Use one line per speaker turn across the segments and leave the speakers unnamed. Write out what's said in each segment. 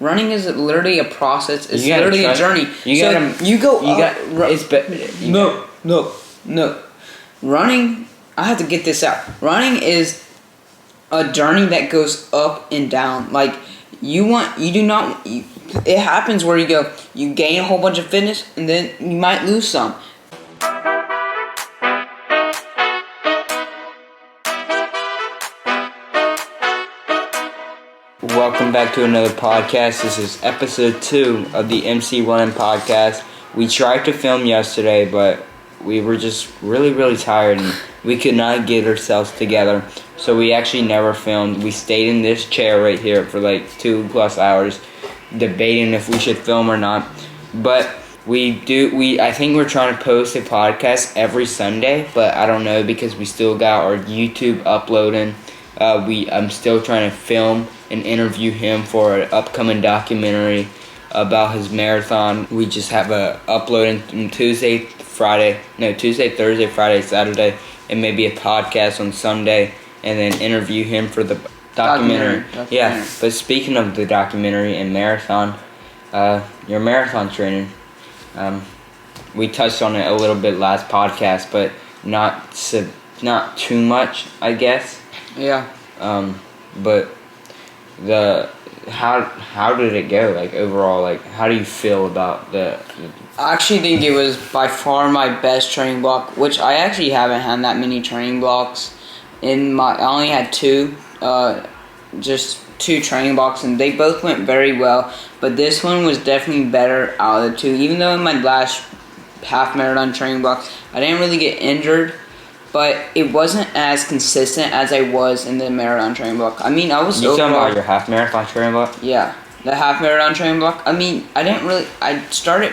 Running is literally a process. It's
You gotta
literally a
trust-
journey. No. Running, I have to get this out. Running is a journey that goes up and down. Like, it happens where you gain a whole bunch of fitness, and then you might lose some.
Welcome back to another podcast. This is episode 2 of the MC Running podcast. We tried to film yesterday, but we were just really tired and we could not get ourselves together. So we actually never filmed. We stayed in this chair right here for like 2+ hours debating if we should film or not. But I think we're trying to post a podcast every Sunday, but I don't know because we still got our YouTube uploading. I'm still trying to film and interview him for an upcoming documentary about his marathon. We just have a uploading on Tuesday, Thursday, Friday, Saturday, and maybe a podcast on Sunday, and then interview him for the documentary. Yeah, but speaking of the documentary and marathon, your marathon training, we touched on it a little bit last podcast, but not too much, I guess.
Yeah.
But how did it go? Like overall, like how do you feel about
I actually think it was by far my best training block, which I actually haven't had that many training blocks. I only had just two training blocks, and they both went very well. But this one was definitely better out of the two. Even though in my last half marathon training block, I didn't really get injured, but it wasn't as consistent as I was in the marathon training block. I mean, I was
You talking about your half marathon training block?
Yeah, the half marathon training block. I mean, I started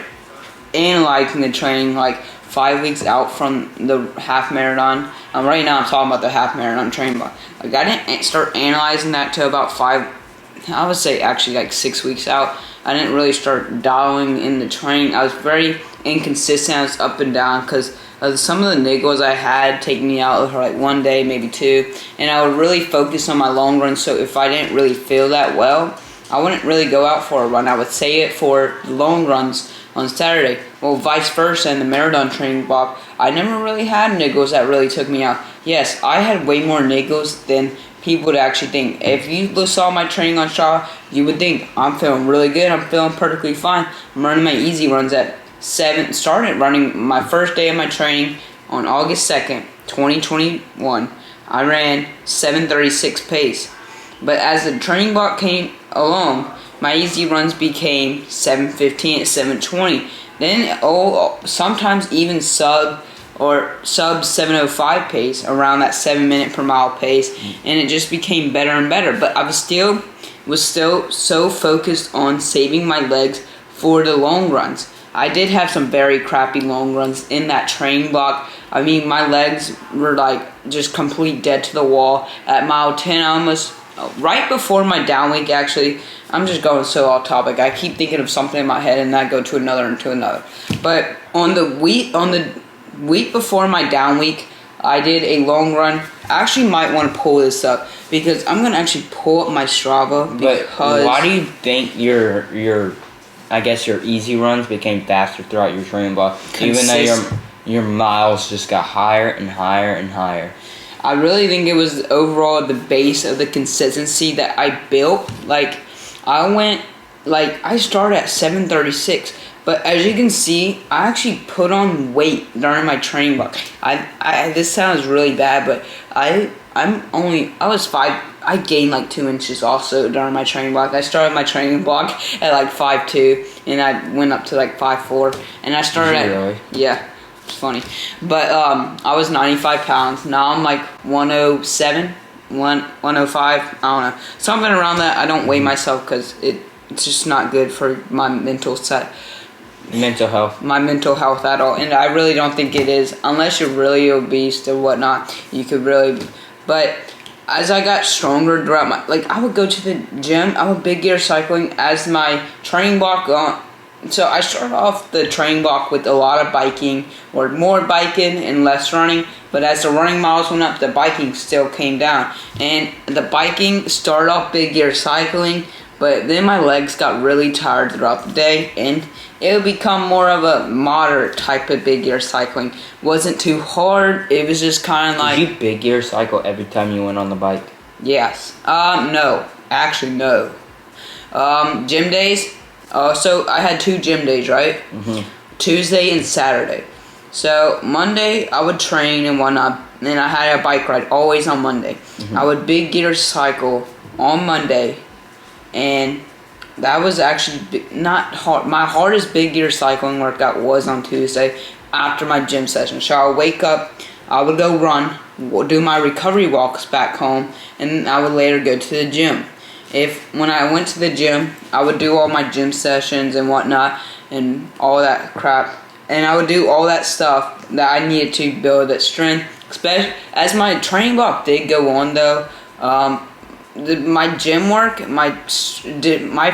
analyzing the training like 5 weeks out from the half marathon. Right now I'm talking about the half marathon training block. Like, I didn't start analyzing that till about 6 weeks out. I didn't really start dialing in the training. I was very inconsistent. I was up and down because some of the niggles I had take me out for like 1 day, maybe 2, and I would really focus on my long run. So if I didn't really feel that well, I wouldn't really go out for a run. I would save it for long runs on Saturday. Well, vice versa in the marathon training block, I never really had niggles that really took me out. Yes, I had way more niggles than people would actually think. If you saw my training on Strava, you would think I'm feeling really good. I'm feeling perfectly fine. I'm running my easy runs at 7. Started running my first day of my training on August 2nd, 2021. I ran 7:36 pace. But as the training block came along, my easy runs became 7:15 at 7:20. Then sometimes even sub 7:05 pace, around that 7 minute per mile pace, and it just became better and better. But I was still so focused on saving my legs for the long runs. I did have some very crappy long runs in that training block. I mean, my legs were like just complete dead to the wall. At mile 10, I almost, right before my down week actually, I'm just going so off topic. I keep thinking of something in my head and I go to another and to another. But on the week before my down week, I did a long run. I actually might want to pull this up because I'm going to actually pull up my Strava.
But why do you think your easy runs became faster throughout your training block, even though your miles just got higher and higher and higher?
I really think it was overall the base of the consistency that I built. Like, I started at 7:36, but as you can see, I actually put on weight during my training block. This sounds really bad, but I gained like 2 inches also during my training block. I started my training block at like 5'2", and I went up to like 5'4", and I started
really?
Yeah, it's funny. But I was 95 pounds. Now I'm like 107, 105, I don't know. Something around that. I don't weigh myself because it's just not good for my mental health. My mental health at all. And I really don't think it is. Unless you're really obese or whatnot, you could really... But as I got stronger throughout I would go to the gym. I would big gear cycling as my training block gone. So I started off the training block with a lot of biking, or more biking and less running. But as the running miles went up, the biking still came down. And the biking started off big gear cycling, But then my legs got really tired throughout the day, and it would become more of a moderate type of big gear cycling. Wasn't too hard. It was just kind of like...
Did you big gear cycle every time you went on the bike?
Yes. No. Actually, no. Gym days. So I had 2 gym days, right?
Mm-hmm.
Tuesday and Saturday. So Monday I would train and whatnot, and I had a bike ride always on Monday.
Mm-hmm.
I would big gear cycle on Monday, and that was actually not hard. My hardest big gear cycling workout was on Tuesday after my gym session. So I would wake up, I would go run, do my recovery walks back home, and I would later go to the gym. When I went to the gym, I would do all my gym sessions and whatnot and all that crap. And I would do all that stuff that I needed to build that strength. Especially as my training block did go on though, my gym work, my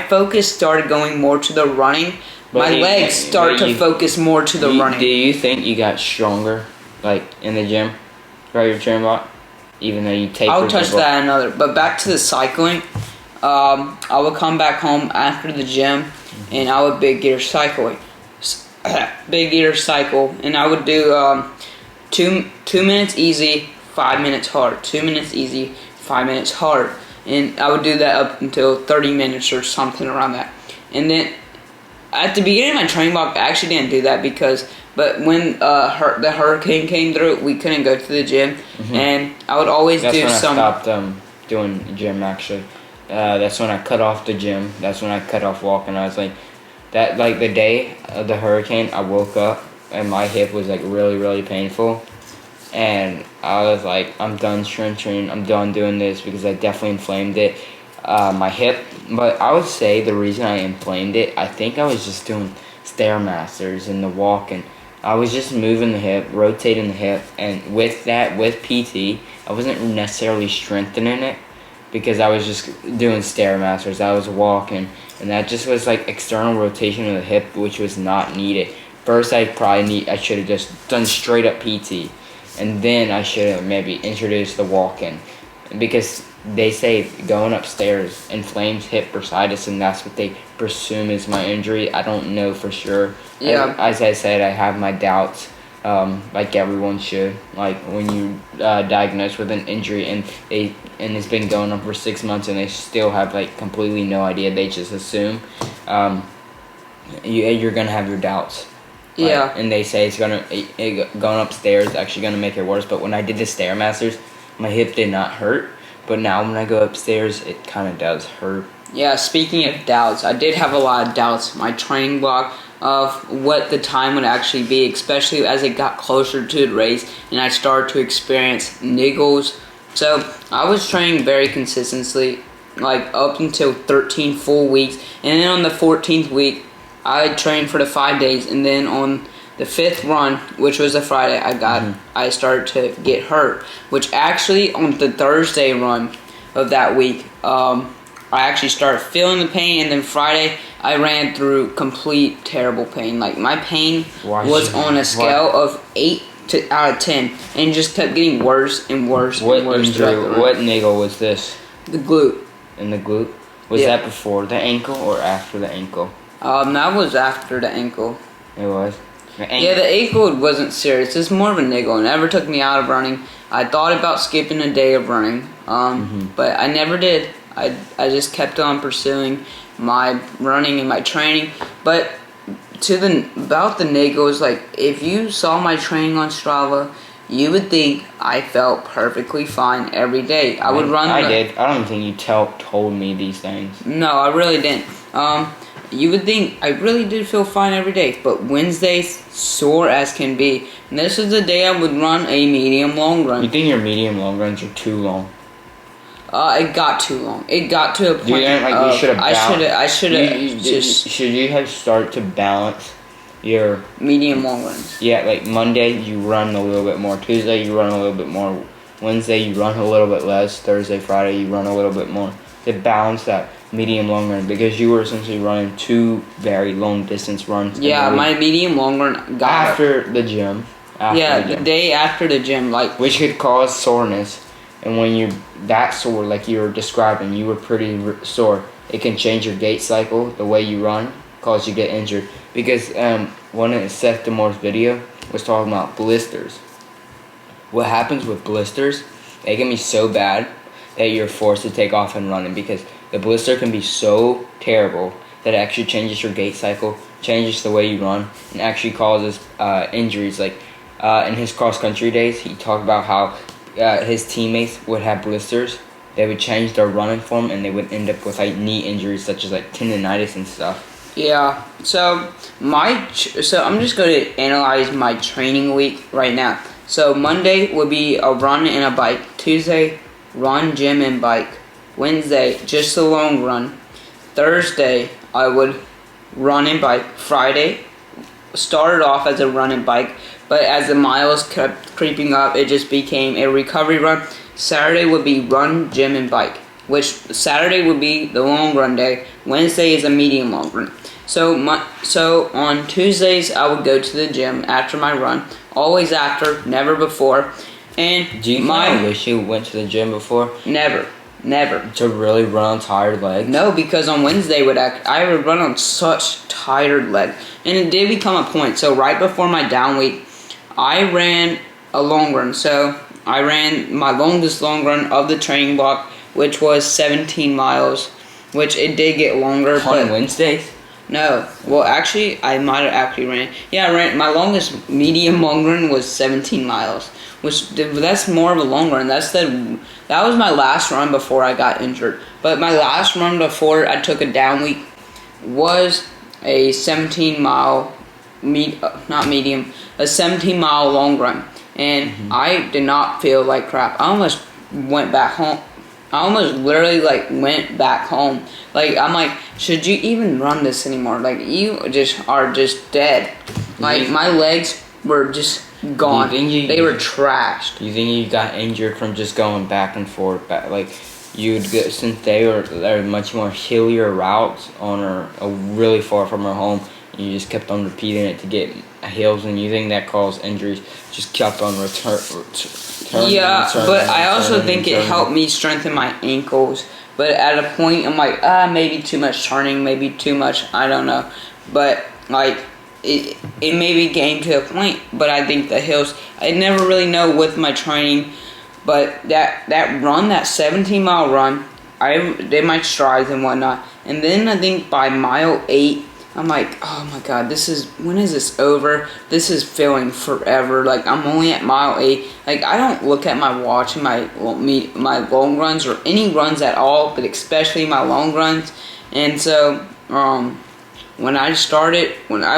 focus started going more to the running. My legs started to focus more to the running.
Do you think you got stronger, like in the gym, throughout your training block, even though you tapered?
I'll touch that another. But back to the cycling, I would come back home after the gym, and I would big gear cycling. Big gear cycle, and I would do 2 minutes easy, 5 minutes hard. 2 minutes easy, 5 minutes hard, and I would do that up until 30 minutes or something around that. And then at the beginning of my training block, I actually didn't do that but when the hurricane came through, we couldn't go to the gym, and I would always
That's
do
when
some.
I stopped doing gym actually. That's when I cut off the gym. That's when I cut off walking. I was like. That, like, the day of the hurricane, I woke up, and my hip was, like, really, really painful. And I was like, I'm done strength training. I'm done doing this because I definitely inflamed it, my hip. But I would say the reason I inflamed it, I think I was just doing Stairmasters and the walk. And I was just moving the hip, rotating the hip. And with that, with PT, I wasn't necessarily strengthening it because I was just doing Stairmasters. I was walking. And that just was like external rotation of the hip, which was not needed. First, I should have just done straight up PT, and then I should have maybe introduced the walk-in, because they say going upstairs inflames hip bursitis, and that's what they presume is my injury. I don't know for sure.
Yeah.
As I said, I have my doubts. Like everyone should. Like when you diagnosed with an injury and it's been going on for 6 months and they still have like completely no idea. They just assume you're gonna have your doubts.
Yeah.
And they say going upstairs is actually gonna make it worse. But when I did the Stairmasters, my hip did not hurt. But now when I go upstairs, it kind of does hurt.
Yeah. Speaking of doubts, I did have a lot of doubts. My training block of what the time would actually be, especially as it got closer to the race and I started to experience niggles. So I was training very consistently, like up until 13 full weeks, and then on the 14th week I trained for the 5 days, and then on the 5th run, which was a Friday, I started to get hurt, which actually on the Thursday run of that week, I actually started feeling the pain, and then Friday I ran through complete terrible pain. Like my pain was on a scale of 8 out of 10, and it just kept getting worse and worse and worse.
What niggle was this?
The glute.
In the glute? Was that before the ankle or after the ankle?
That was after the ankle.
It was?
The ankle wasn't serious. It's more of a niggle. It never took me out of running. I thought about skipping a day of running, but I never did. I just kept on pursuing my running and my training. But about the niggles, like if you saw my training on Strava, you would think I felt perfectly fine every day. I would run.
I did. I don't think you told me these things.
No, I really didn't. You would think I really did feel fine every day, but Wednesdays sore as can be. And this is the day I would run a medium long run.
You think your medium long runs are too long?
It got too long. It got to a point.
You should have.
I should have.
Should you have started to balance your
medium long runs?
Yeah, like Monday you run a little bit more. Tuesday you run a little bit more. Wednesday you run a little bit less. Thursday, Friday you run a little bit more. To balance that medium long run, because you were essentially running 2 very long distance runs.
Yeah, my medium long run got
after the gym.
The day after the gym, like
which could cause soreness. And when that sore, like you were describing, you were pretty sore. it can change your gait cycle, the way you run, cause you get injured. Because one of Seth Demore's video was talking about blisters. What happens with blisters, they can be so bad that you're forced to take off and running, because the blister can be so terrible that it actually changes your gait cycle, changes the way you run, and actually causes injuries. Like in his cross-country days, he talked about how his teammates would have blisters. They would change their running form, and they would end up with like knee injuries such as like tendonitis and stuff.
Yeah. So I'm just going to analyze my training week right now. So Monday would be a run and a bike. Tuesday, run, gym, and bike. Wednesday, just a long run. Thursday, I would run and bike. Friday, started off as a run and bike, but as the miles kept creeping up, it just became a recovery run. Saturday would be run, gym, and bike, which Saturday would be the long run day. Wednesday is a medium long run. So on Tuesdays, I would go to the gym after my run. Always after, never before. And
do you wish you went to the gym before?
Never.
To really run on tired legs?
No, because on Wednesday I would run on such tired legs. And it did become a point. So right before my down week, I ran a long run. So I ran my longest long run of the training block, which was 17 miles, which it did get longer.
On Wednesdays?
No. Well, actually, I might have actually ran. Yeah, I ran. My longest medium long run was 17 miles, which that's more of a long run. That was my last run before I got injured. But my last run before I took a down week was a 17-mile, a 17-mile long run. And I did not feel like crap. I almost went back home. I almost literally went back home. I'm like, should you even run this anymore? You are just dead. My legs were just gone. They were trashed.
You think you got injured from just going back and forth? Since they were much more hillier routes really far from our home, you just kept on repeating it to get hills, and you think that caused injuries. Just kept on returning.
Yeah, but I also think it helped me strengthen my ankles. But at a point, I'm like, maybe too much turning, maybe too much, I don't know. But it maybe came to a point. But I think the hills, I never really know with my training. But that run, that 17-mile run, I did my strides and whatnot. And then I think by mile 8, I'm like, oh my god, when is this over? This is feeling forever. I'm only at mile 8. I don't look at my watch and my long runs or any runs at all, but especially my long runs. And so, when I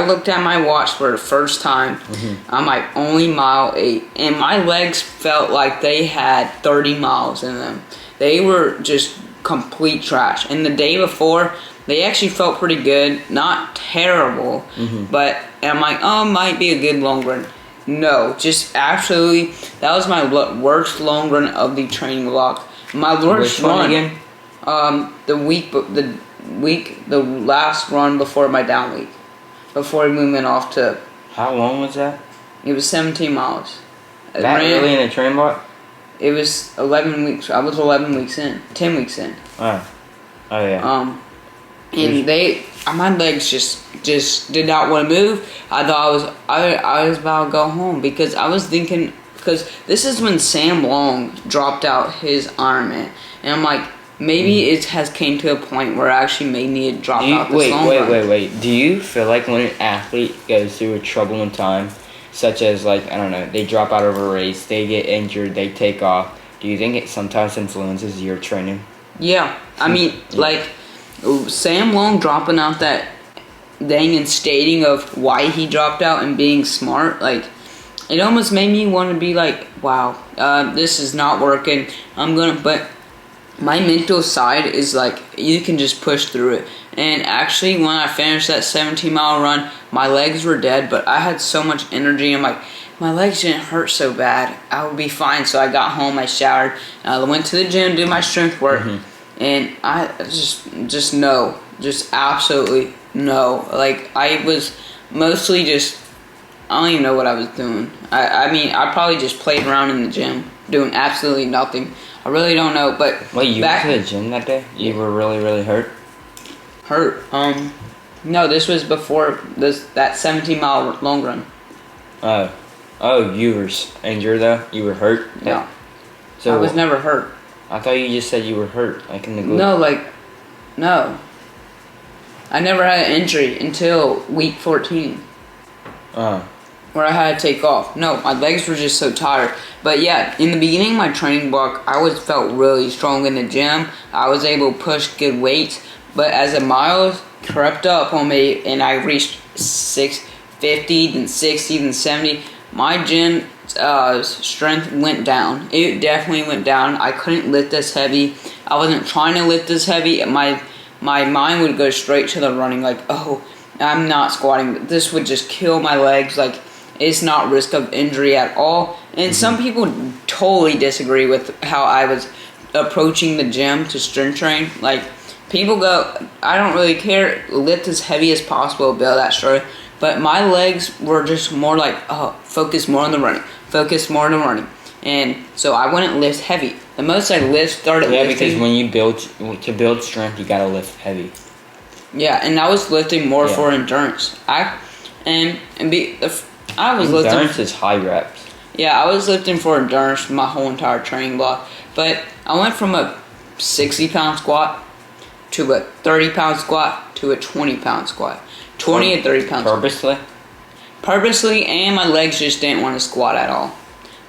looked at my watch for the first time, I'm like, only mile 8. And my legs felt like they had 30 miles in them. They were just complete trash. And the day before, they actually felt pretty good, not terrible, but I'm like, it might be a good long run. No, just absolutely, that was my worst long run of the training block. My worst run again? The last run before my down week, before we went off to.
How long was that?
It was 17 miles.
That early in the training block?
It was 11 weeks. I was 11 weeks in, 10 weeks in.
Oh yeah.
And my legs just did not want to move. I thought I was about to go home, because I was thinking, because this is when Sam Long dropped out his Ironman, and I'm like, maybe it has came to a point where I actually may need to drop out this long run.
Wait. Do you feel like when an athlete goes through a troubling time, such as I don't know, they drop out of a race, they get injured, they take off, do you think it sometimes influences your training?
Yeah, I mean, Sam Long dropping out that thing and stating of why he dropped out and being smart, it almost made me want to be like, wow, this is not working. But my mental side is you can just push through it. And actually, when I finished that 17-mile run, my legs were dead, but I had so much energy. I'm like, my legs didn't hurt so bad. I would be fine. So I got home, I showered, I went to the gym, did my strength work. And I just absolutely no. I was mostly just, I don't even know what I was doing. I mean, I probably just played around in the gym, doing absolutely nothing. I really don't know, but
wait, you went to the gym that day? You were really, really hurt?
Hurt. No, this was before that 17-mile long run.
You were injured though? You were hurt?
No.
So
I was never hurt.
I thought you just said you were hurt, like in the glute.
No, no. I never had an injury until week 14. Where I had to take off. No, my legs were just so tired. But yeah, in the beginning of my training block, I felt really strong in the gym. I was able to push good weights. But as the miles crept up on me and I reached 650, then 60, then 70, my gym strength went down. It definitely went down. I couldn't lift this heavy. I wasn't trying to lift this heavy. My mind would go straight to the running, like, oh, I'm not squatting. This would just kill my legs. Like, it's not risk of injury at all. And some people totally disagree with how I was approaching the gym to strength train. Like, people go, I don't really care, lift as heavy as possible, build that strength. But my legs were just more like, focus more on the running. Focus more on the running. And so I wouldn't lift heavy. The most I started lifting.
Yeah, because when you build strength, you gotta lift heavy.
Yeah, and I was lifting more for endurance.
Endurance is high reps.
Yeah, I was lifting for endurance my whole entire training block. But I went from a 60-pound squat to a 30-pound squat to a 20-pound squat. 20 and 30 pounds. Purposely, and my legs just didn't want to squat at all.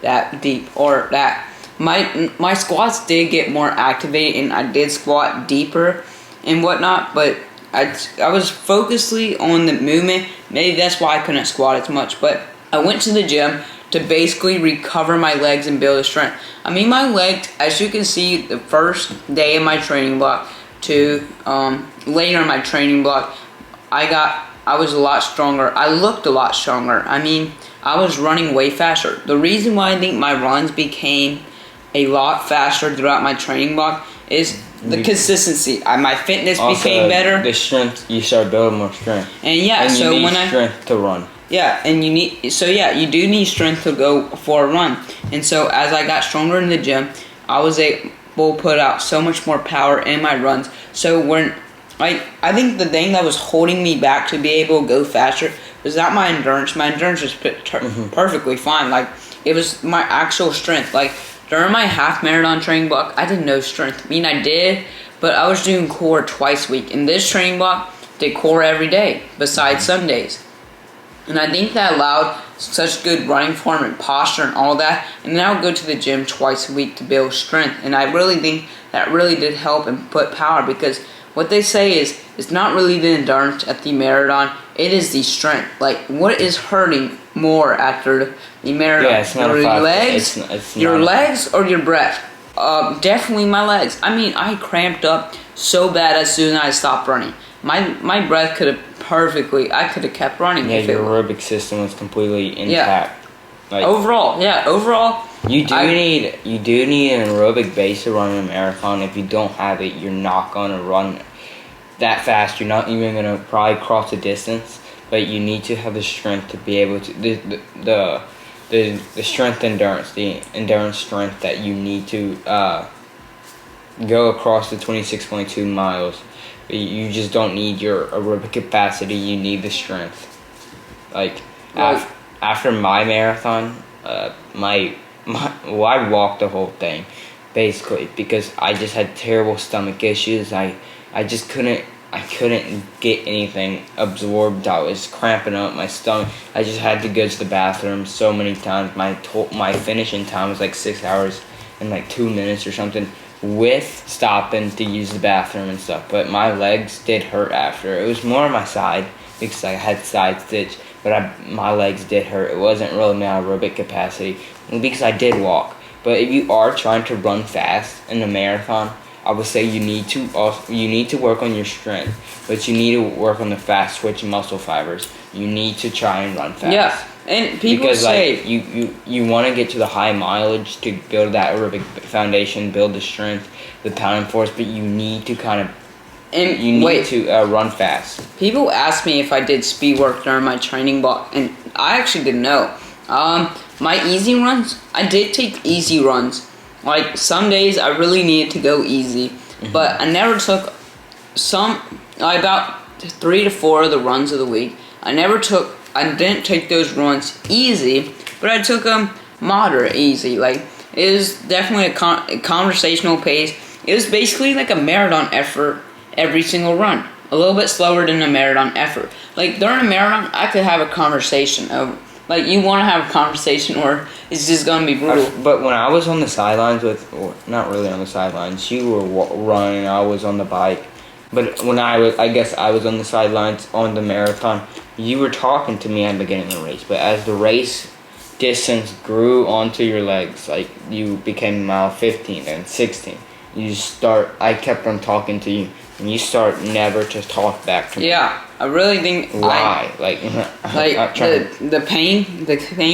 That deep. Or that. My squats did get more activated and I did squat deeper and whatnot, but I was focusedly on the movement. Maybe that's why I couldn't squat as much. But I went to the gym to basically recover my legs and build a strength. I mean, my legs, as you can see, the first day of my training block to later in my training block, I was a lot stronger. I looked a lot stronger. I mean, I was running way faster. The reason why I think my runs became a lot faster throughout my training block is the consistency. My fitness became better.
The strength, you start building more strength.
And yeah,
and
so
you need
when
strength to run.
Yeah, and you do need strength to go for a run. And so as I got stronger in the gym, I was able to put out so much more power in my runs. So when I think the thing that was holding me back to be able to go faster was not my endurance. My endurance was perfectly fine. Like, it was my actual strength. Like, during my half marathon training block, I did no strength. I mean, I did, but I was doing core twice a week. In this training block, did core every day, besides Sundays. And I think that allowed such good running form and posture and all that. And then I would go to the gym twice a week to build strength. And I really think that really did help and put power, because what they say is, it's not really the endurance at the marathon, it is the strength. Like, what is hurting more after the marathon?
Yeah, it's not
your legs, your legs or your breath? Definitely my legs. I mean, I cramped up so bad as soon as I stopped running. My breath could have I could have kept running.
Yeah, your aerobic system was completely intact.
Yeah. Like, overall.
You do need an aerobic base to run a marathon. If you don't have it, you're not gonna run that fast. You're not even gonna probably cross the distance. But you need to have the strength to be able to the strength endurance, the endurance strength that you need to go across the 26.2 miles. You just don't need your aerobic capacity. You need the strength. Like, after my marathon, I walked the whole thing, basically, because I just had terrible stomach issues. I couldn't get anything absorbed. I was cramping up my stomach. I just had to go to the bathroom so many times. My finishing time was like 6 hours and like 2 minutes or something, with stopping to use the bathroom and stuff. But my legs did hurt after. It was more on my side because I had side stitch, but my legs did hurt. It wasn't really my aerobic capacity because I did walk. But if you are trying to run fast in a marathon, I would say you need to work on your strength, but you need to work on the fast twitch muscle fibers. You need to try and run fast.
Yeah, and people say,
like, you want to get to the high mileage to build that aerobic foundation, build the strength, the pounding force, but you need to run fast.
People ask me if I did speed work during my training block, and I actually didn't know. My easy runs, I did take easy runs. Like, some days I really needed to go easy, but I never took about 3 to 4 of the runs of the week. I didn't take those runs easy, but I took them moderate easy. Like, it was definitely a conversational pace. It was basically like a marathon effort every single run. A little bit slower than a marathon effort. Like, during a marathon, I could have a conversation of, like, you want to have a conversation or it's just going to be brutal.
But when I was on the sidelines or not really on the sidelines, you were running, I was on the bike. But when I guess I was on the sidelines on the marathon, you were talking to me at the beginning of the race. But as the race distance grew onto your legs, like, you became mile 15 and 16, I kept on talking to you, and you start never to talk back to me.
Yeah, I really think
why?
The pain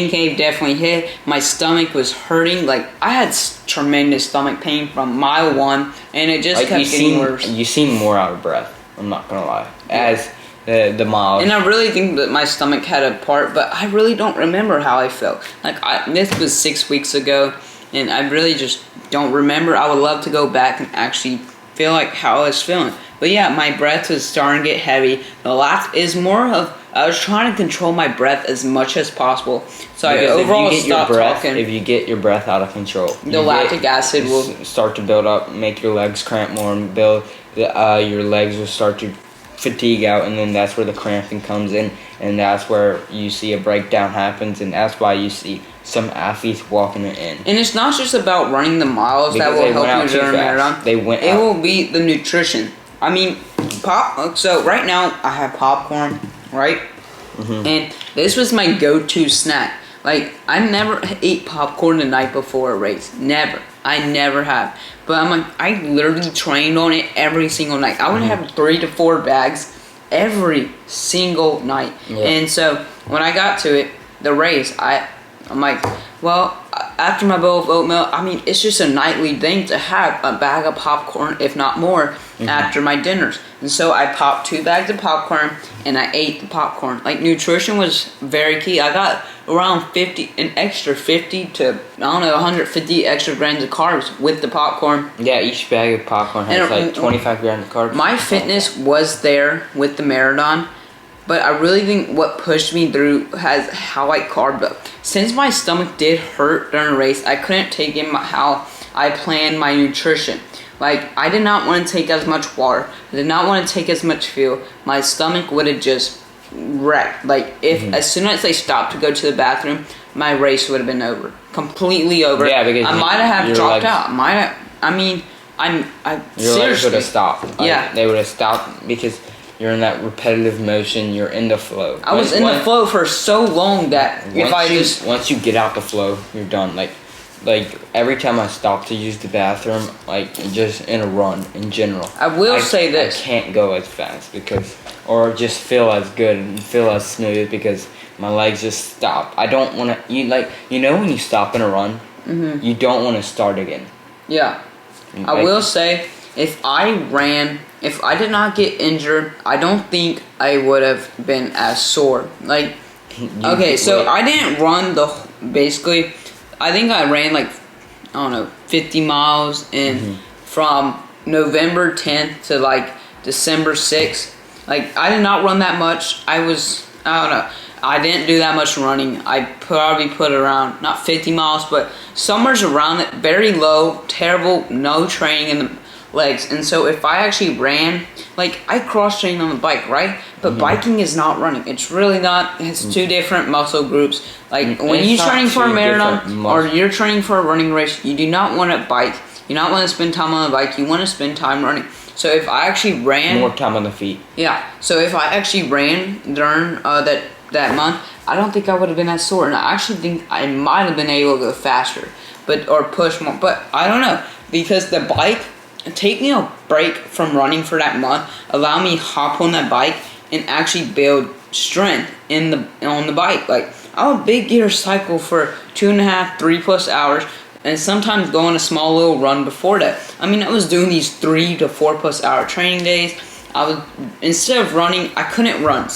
cave definitely hit. My stomach was hurting. Like, I had tremendous stomach pain from mile 1, and it just kept getting worse.
You seem more out of breath. I'm not gonna lie. As the miles.
And I really think that my stomach had a part, but I really don't remember how I felt. Like, this was 6 weeks ago, and I really just don't remember. I would love to go back and actually feel like how I was feeling. But yeah, my breath was starting to get heavy. The last is more of, I was trying to control my breath as much as possible. So I overall stopped talking.
If you get your breath out of control,
the lactic acid will
start to build up, make your legs cramp more, and your legs will start to fatigue out, and then that's where the cramping comes in, and that's where you see a breakdown happens, and that's why you see some athletes walking it in.
And it's not just about running the miles that will help you during a marathon. It will be the nutrition. I mean, so right now I have popcorn, right? Mm-hmm. And this was my go-to snack. Like, I never ate popcorn the night before a race. Never. I never have. But I literally trained on it every single night. I would have 3 to 4 bags every single night. Yeah. And so when I got to it, the race, I'm like, well, after my bowl of oatmeal, I mean, it's just a nightly thing to have a bag of popcorn, if not more, after my dinners. And so I popped 2 bags of popcorn, and I ate the popcorn. Like, nutrition was very key. I got around 50 to, 150 extra grams of carbs with the popcorn.
Yeah, each bag of popcorn has like 25 grams of carbs.
My fitness was there with the marathon, but I really think what pushed me through has how I carved up. Since my stomach did hurt during a race, I couldn't take in how I planned my nutrition. Like, I did not want to take as much water. I did not want to take as much fuel. My stomach would have just wrecked. Like, as soon as I stopped to go to the bathroom, my race would have been over. Completely over.
Yeah, because
I might have dropped out.
Your legs would have stopped.
Yeah.
They would have stopped because you're in that repetitive motion. You're in the flow.
I was in the flow for so long that
once you get out the flow, you're done. Like every time I stop to use the bathroom, like just in a run in general, I say that I can't go as fast or just feel as good and feel as smooth because my legs just stop. I don't want to. When you stop in a run, you don't want to start again.
Yeah, I will say if I did not get injured, I don't think I would have been as sore. Like, so I didn't run basically. I think I ran 50 miles from November 10th to December 6th. Like, I did not run that much. I don't know. I didn't do that much running. I probably put around, not 50 miles, but somewhere's around it. Very low, terrible, no training in the legs. And so if I actually ran, I cross-trained on the bike, right? But biking is not running. It's really not. It's 2 different muscle groups. When you're training for a marathon or you're training for a running race, you do not want to bike. You do not want to spend time on the bike. You want to spend time running. So if I actually ran...
More time on the feet.
Yeah. So if I actually ran during that month, I don't think I would have been as sore. And I actually think I might have been able to go faster or push more. But I don't know. Because the bike... Take me a break from running for that month. Allow me to hop on that bike and actually build strength on the bike. I would big gear cycle for 2.5, 3+ hours, and sometimes go on a small little run before that. I was doing these 3 to 4+ hour training days. Instead of running, I couldn't run,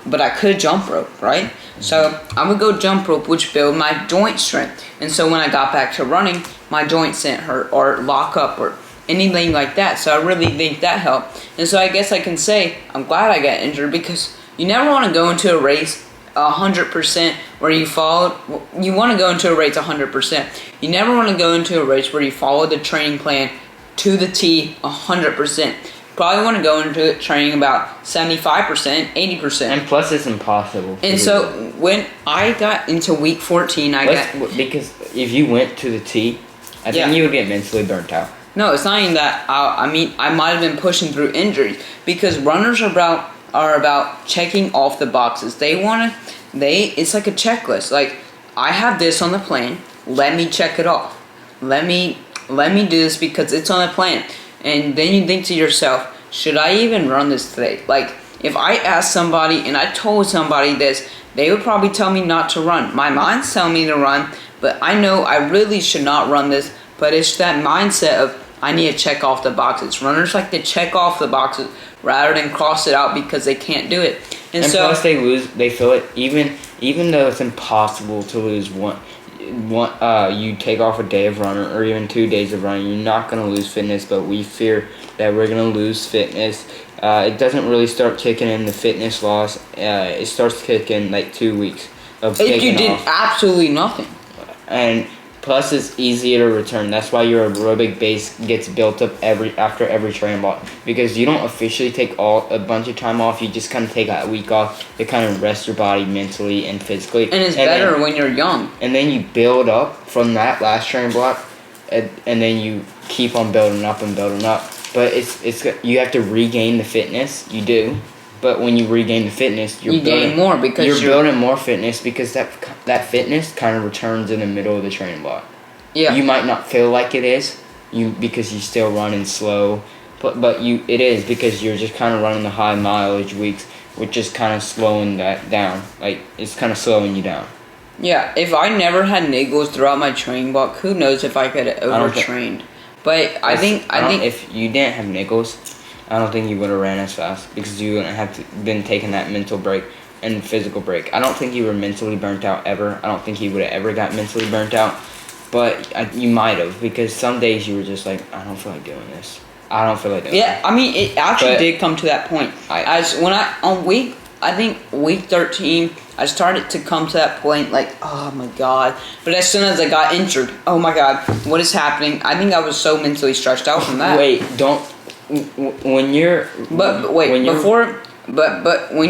but I could jump rope, right? So I would go jump rope, which build my joint strength. And so when I got back to running, my joints didn't hurt or lock up or anything like that. So I really think that helped. And so I guess I can say I'm glad I got injured, because you never want to go into a race 100% where you followed. You want to go into a race 100%. You never want to go into a race where you follow the training plan to the T 100%. Probably want to go into it training about 75%, 80%.
And plus, it's impossible.
And so when I got into week 14,
because if you went to the T, I think you would get mentally burnt out.
No, it's not even that. I mean, I might have been pushing through injuries, because runners are about checking off the boxes. It's like a checklist. Like, I have this on the plan. Let me check it off. Let me do this because it's on the plan. And then you think to yourself, should I even run this today? Like, if I asked somebody and I told somebody this, they would probably tell me not to run. My mind's telling me to run, but I know I really should not run this. But it's that mindset of, I need to check off the boxes. Runners like to check off the boxes rather than cross it out because they can't do it.
And so, plus they feel it, even though it's impossible to lose one, you take off a day of running or even 2 days of running, you're not going to lose fitness, but we fear that we're going to lose fitness. It doesn't really start kicking in, the fitness loss. It starts kicking like 2 weeks of taking off. If you did
absolutely nothing.
And plus, it's easier to return. That's why your aerobic base gets built up after every training block, because you don't officially take a bunch of time off. You just kind of take a week off to kind of rest your body mentally and physically.
And it's better when you're young.
And then you build up from that last training block, and then you keep on building up and building up. But it's you have to regain the fitness. You do. But when you regain the fitness, you gain more, because you're building more fitness, because that fitness kind of returns in the middle of the training block. Yeah. You might not feel like it is, because you're still running slow, but it is, because you're just kind of running the high mileage weeks, which is kind of slowing that down. Like, it's kind of slowing you down.
Yeah. If I never had niggles throughout my training block, who knows if I could have overtrained. But I think
if you didn't have niggles, I don't think you would have ran as fast, because you wouldn't have been taking that mental break and physical break. I don't think you were mentally burnt out ever. I don't think you would have ever got mentally burnt out, but you might have, because some days you were just like, I don't feel like doing this. I don't feel like doing this.
Yeah, I mean, it actually did come to that point. I think week 13, I started to come to that point, like, oh my God. But as soon as I got injured, oh my God, what is happening? I think I was so mentally stressed out from that.
Wait, don't. When you're
but when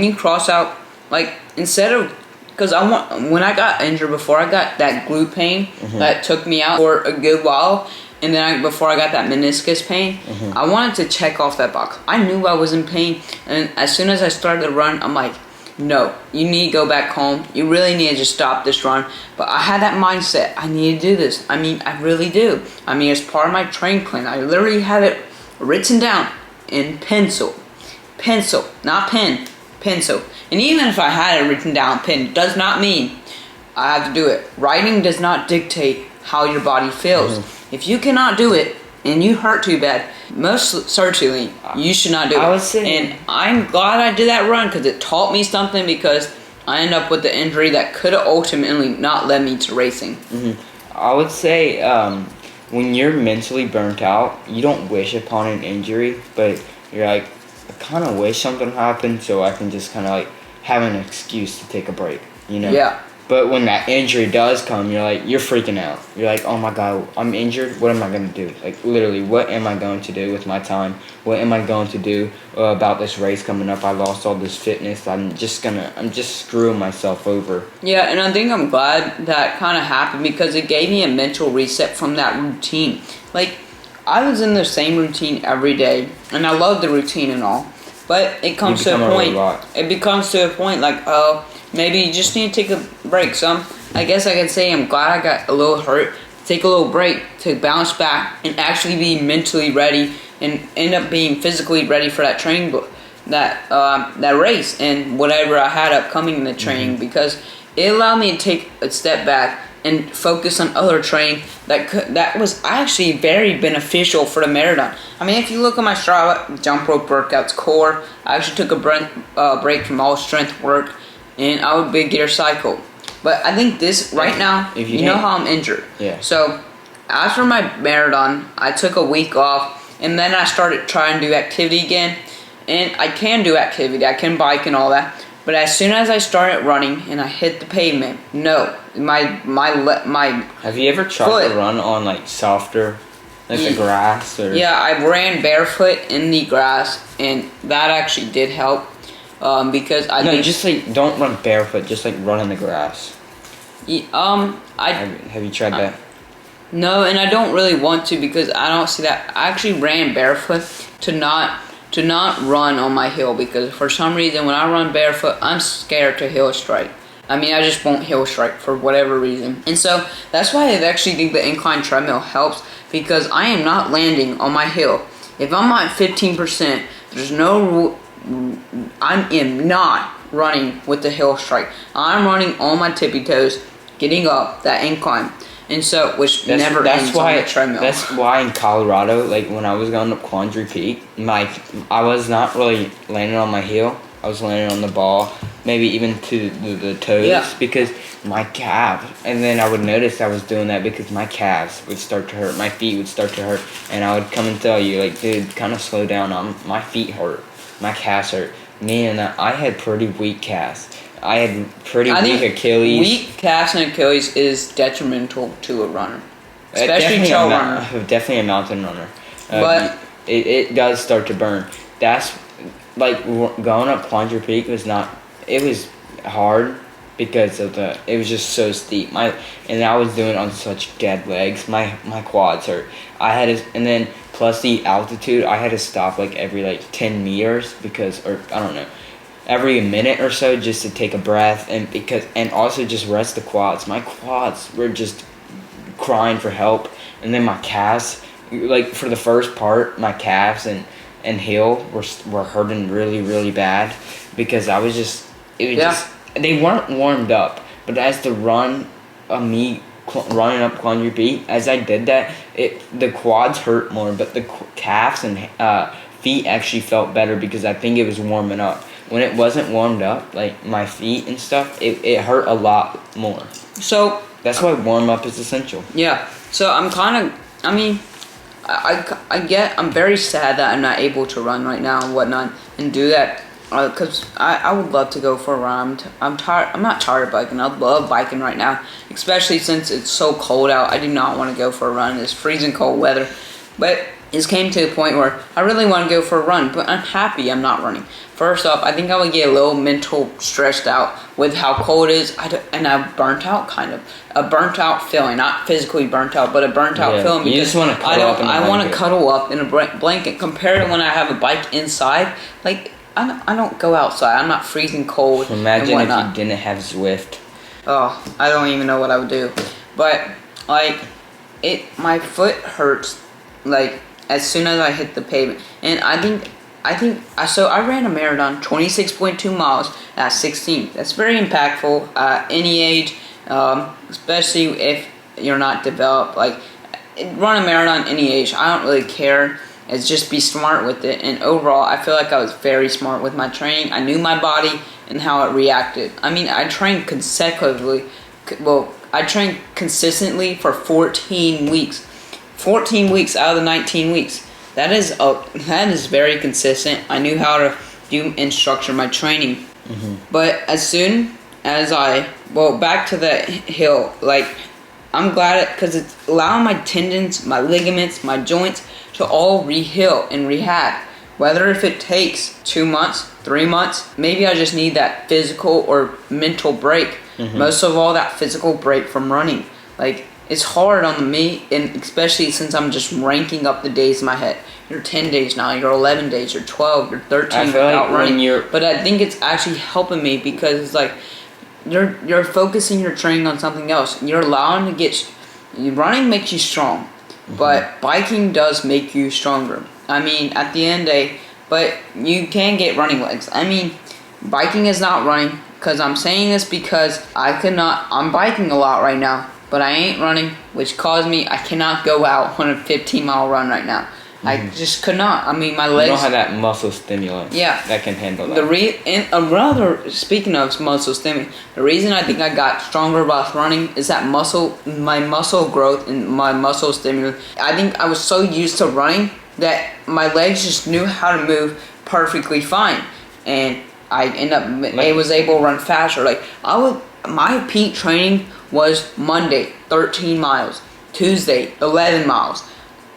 you cross out, like, instead of, because when I got injured before, I got that glute pain that took me out for a good while, and then before I got that meniscus pain, I wanted to check off that box. I knew I was in pain, and as soon as I started to run, I'm like, no, you need to go back home. You really need to just stop this run. But I had that mindset. I need to do this. I mean, I really do. I mean, it's part of my training plan. I literally have it written down in pencil, not pen, pencil. And even if I had it written down pen, does not mean I have to do it. Writing does not dictate how your body feels. If you cannot do it and you hurt too bad, most certainly you should not do it. And I'm glad I did that run, because it taught me something, because I ended up with the injury that could have ultimately not led me to racing.
I would say when you're mentally burnt out, you don't wish upon an injury, but you're like, I kind of wish something happened so I can just kind of like have an excuse to take a break, you know?
Yeah.
But when that injury does come, you're freaking out. You're like, oh my God, I'm injured. What am I going to do? Like, literally, what am I going to do with my time? What am I going to do about this race coming up? I lost all this fitness. I'm just screwing myself over.
Yeah, and I think I'm glad that kind of happened, because it gave me a mental reset from that routine. Like, I was in the same routine every day, and I loved the routine and all. But it comes to a point. It becomes to a point like, oh, maybe you just need to take a break. So I guess I can say I'm glad I got a little hurt. Take a little break to bounce back and actually be mentally ready and end up being physically ready for that training, that race and whatever I had upcoming in the training, because it allowed me to take a step back and focus on other training that was actually very beneficial for the marathon. I mean, if you look at my Strava, jump rope workouts, core, I actually took a break from all strength work, and I would big gear cycle. But I think this, right now, you know how I'm injured.
Yeah.
So, after my marathon, I took a week off, and then I started trying to do activity again. And I can do activity, I can bike and all that. But as soon as I started running and I hit the pavement, no, my
Have you ever tried to run on like softer, like the grass or?
Yeah, I ran barefoot in the grass, and that actually did help. Because
just like don't run barefoot, just like run in the grass. Have you tried that?
No, and I don't really want to because I don't see that. I actually ran barefoot to not run on my hill, because for some reason when I run barefoot, I'm scared to hill strike. I mean, I just won't hill strike for whatever reason. And so that's why I actually think the incline treadmill helps, because I am not landing on my hill. If I'm at 15%, there's no I am not running with the hill strike. I'm running on my tippy toes, getting up that incline. And so, which never ends on the treadmill.
That's why in Colorado, like when I was going up Quandary Peak, I was not really landing on my heel. I was landing on the ball, maybe even to the toes, because my calves. And then I would notice I was doing that because my calves would start to hurt, my feet would start to hurt, and I would come and tell you, like, dude, kind of slow down. My feet hurt, my calves hurt. I had pretty weak calves. I had pretty weak Achilles.
Weak calves and Achilles is detrimental to a runner, especially a trail runner.
Definitely a mountain runner.
But
it does start to burn. That's like going up Quandary Peak was not. It was hard because of it was just so steep. And I was doing it on such dead legs. My quads hurt. And then plus the altitude, I had to stop like every 10 meters every minute or so just to take a breath and also just rest the quads. My quads were just crying for help, and then my calves, like for the first part, my calves and heel were hurting really, really bad because they weren't warmed up. But as the run of me running up Quandary Peak, as I did that, the quads hurt more, but the calves and feet actually felt better because I think it was warming up. When it wasn't warmed up, like my feet and stuff, it hurt a lot more. So that's why warm up is essential.
Yeah. So I'm very sad that I'm not able to run right now and whatnot and do that, because I would love to go for a run. I'm tired. I'm not tired of biking. I love biking right now, especially since it's so cold out. I do not want to go for a run. It's freezing cold weather, but it came to a point where I really want to go for a run, but I'm happy I'm not running. First off, I think I would get a little mental stressed out with how cold it is, and I'm burnt out, kind of. A burnt out feeling, not physically burnt out, but a burnt out feeling.
Because you just want to cuddle up in a blanket.
I want to cuddle up in a blanket compared to when I have a bike inside. Like, I don't go outside. I'm not freezing cold.
Imagine if you didn't have Zwift.
Oh, I don't even know what I would do. But, my foot hurts, as soon as I hit the pavement. And so I ran a marathon, 26.2 miles at 16. That's very impactful at any age, especially if you're not developed. Run a marathon any age. I don't really care. It's just be smart with it. And overall, I feel like I was very smart with my training. I knew my body and how it reacted. I mean, I trained consecutively. Well, I trained consistently for 14 weeks. 14 weeks out of the 19 weeks. That is very consistent. I knew how to do and structure my training. Mm-hmm. But as soon as back to the hill, I'm glad because it's allowing my tendons, my ligaments, my joints to all re-heal and rehab. Whether if it takes 2 months, 3 months, maybe I just need that physical or mental break. Mm-hmm. Most of all, that physical break from running. It's hard on me, and especially since I'm just ranking up the days in my head. You're 10 days now, you're 11 days, you're 12, you're 13 without running. But I think it's actually helping me because it's you're focusing your training on something else. You're allowing running makes you strong, mm-hmm. but biking does make you stronger. I mean, at the end of the day, but you can get running legs. I mean, biking is not running, because I'm saying this because I'm biking a lot right now. But I ain't running, which caused me, I cannot go out on a 15-mile run right now. Mm-hmm. I just could not. I mean, my legs...
You don't have that muscle stimulus that can handle that.
Speaking of muscle stimulus, the reason I think I got stronger about running is that my muscle growth and my muscle stimulus. I think I was so used to running that my legs just knew how to move perfectly fine, and I was able to run faster. My peak training was Monday 13 miles, Tuesday 11 miles,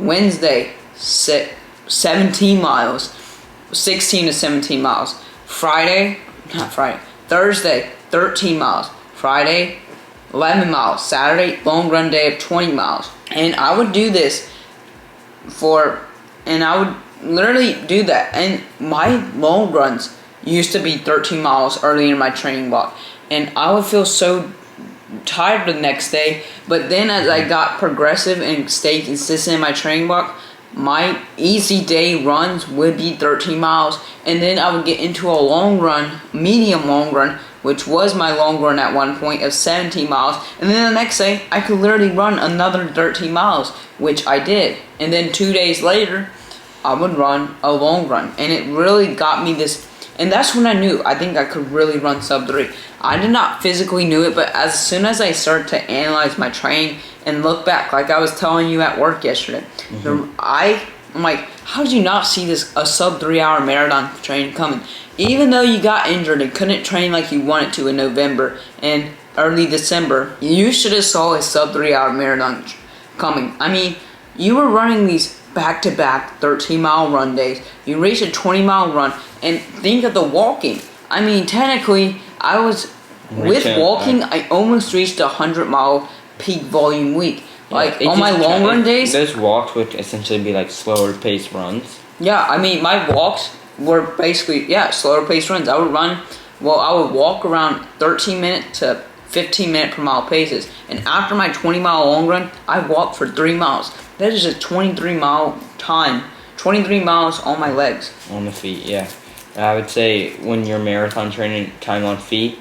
Wednesday 17 miles, 16 to 17 miles, Thursday 13 miles, Friday 11 miles, Saturday long run day of 20 miles. And I would do this and I would literally do that. And my long runs used to be 13 miles early in my training block, and I would feel so tired the next day. But then as I got progressive and stayed consistent in my training block, my easy day runs would be 13 miles, and then I would get into a long run, medium long run, which was my long run at one point of 17 miles, and then the next day I could literally run another 13 miles, which I did. And then 2 days later I would run a long run, and it really got me this. And that's when I knew I think I could really run sub 3. I did not physically knew it, but as soon as I started to analyze my training and look back, like I was telling you at work yesterday, I'm like, how did you not see a sub 3 hour marathon training coming? Even though you got injured and couldn't train like you wanted to in November and early December, you should have saw a sub 3 hour marathon coming. I mean, you were running these back-to-back 13-mile run days. You reached a 20-mile run, and think of the walking. I mean, technically, I almost reached a 100-mile peak volume week. Like, on my long run days,
those walks would essentially be like slower paced runs.
Yeah, I mean, my walks were basically, slower paced runs. I would walk around 13-minute to 15-minute per mile paces. And after my 20-mile long run, I walked for 3 miles. That is a 23-mile time. 23 miles on my legs.
On the feet, yeah. I would say when you're marathon training, time on feet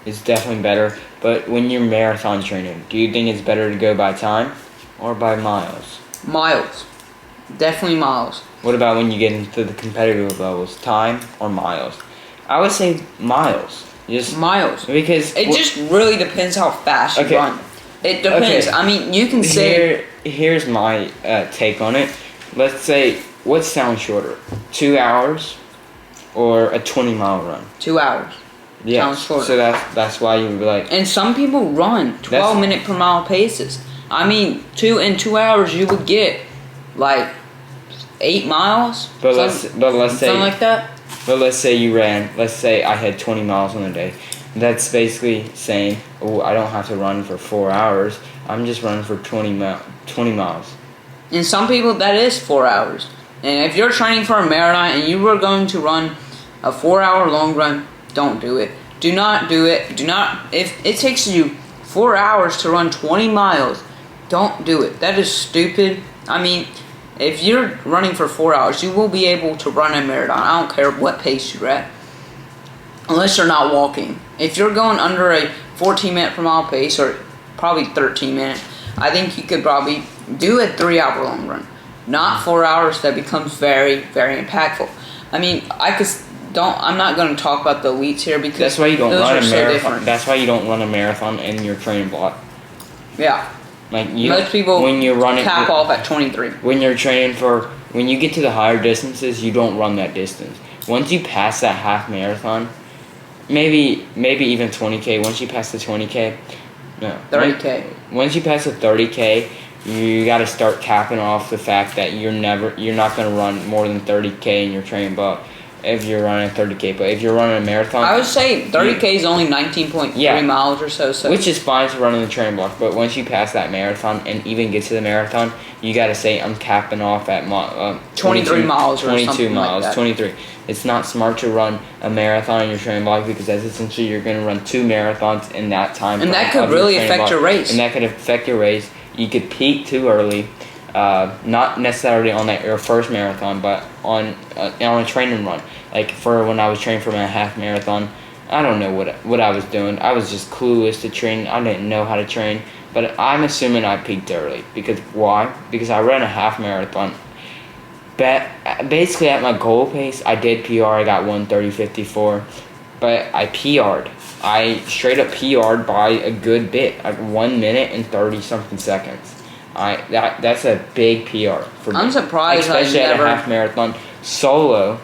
is definitely better. But when you're marathon training, do you think it's better to go by time or by miles?
Miles. Definitely miles.
What about when you get into the competitive levels, time or miles? I would say miles. Just
miles.
Because
it just really depends how fast you run. It depends. Okay. I mean, you can say...
Here's my take on it. Let's say, what sounds shorter? 2 hours or a 20-mile run?
2 hours.
Yeah.
Sounds shorter.
So that's why you would be like...
And some people run 12-minute per mile paces. I mean, in 2 hours you would get like 8 miles.
But let's say
something like that.
But let's say you ran. Let's say I had 20 miles on a day. That's basically saying, oh, I don't have to run for 4 hours. I'm just running for 20 miles.
And some people, that is 4 hours. And if you're training for a marathon and you were going to run a 4-hour long run, don't do it. Do not do it. If it takes you 4 hours to run 20 miles, don't do it. That is stupid. I mean, if you're running for 4 hours, you will be able to run a marathon. I don't care what pace you're at. Unless you're not walking. If you're going under a 14-minute per mile pace, or probably 13-minute, I think you could probably do a 3-hour long run. Not 4 hours. That becomes very, very impactful. I mean, I'm not going to talk about the elites here because
that's why you don't run a marathon.
So
that's why you don't run a marathon in your training block.
Yeah.
Most
people
when you're running
cap off at 23.
When you're training when you get to the higher distances, you don't run that distance. Once you pass that half marathon, maybe even 20K. Once you pass the 20K, no,
30K.
Once you pass the 30K, you got to start capping off the fact that you're not going to run more than 30K in your training block if you're running 30K. But if you're running a marathon,
I would say 30K is only 19.3 miles or so.
Which is fine to run in the training block. But once you pass that marathon and even get to the marathon, you got to say, I'm capping off at
23 miles or
22
something
miles,
like that.
23. It's not smart to run a marathon in your training block because that's essentially you're going to run 2 marathons in that time.
And that could really affect your race.
And that could affect your race. You could peak too early. Not necessarily on your first marathon, but on a training run. Like for when I was training for my half marathon, I don't know what I was doing. I was just clueless to train. I didn't know how to train. But I'm assuming I peaked early. Because why? Because I ran a half marathon. Basically at my goal pace, I did PR. I got 1:30.54. But I PR'd. I straight up PR'd by a good bit. Like 1 minute and 30 something seconds. That's a big PR for me.
I'm surprised
especially
I
at
never.
a half marathon solo.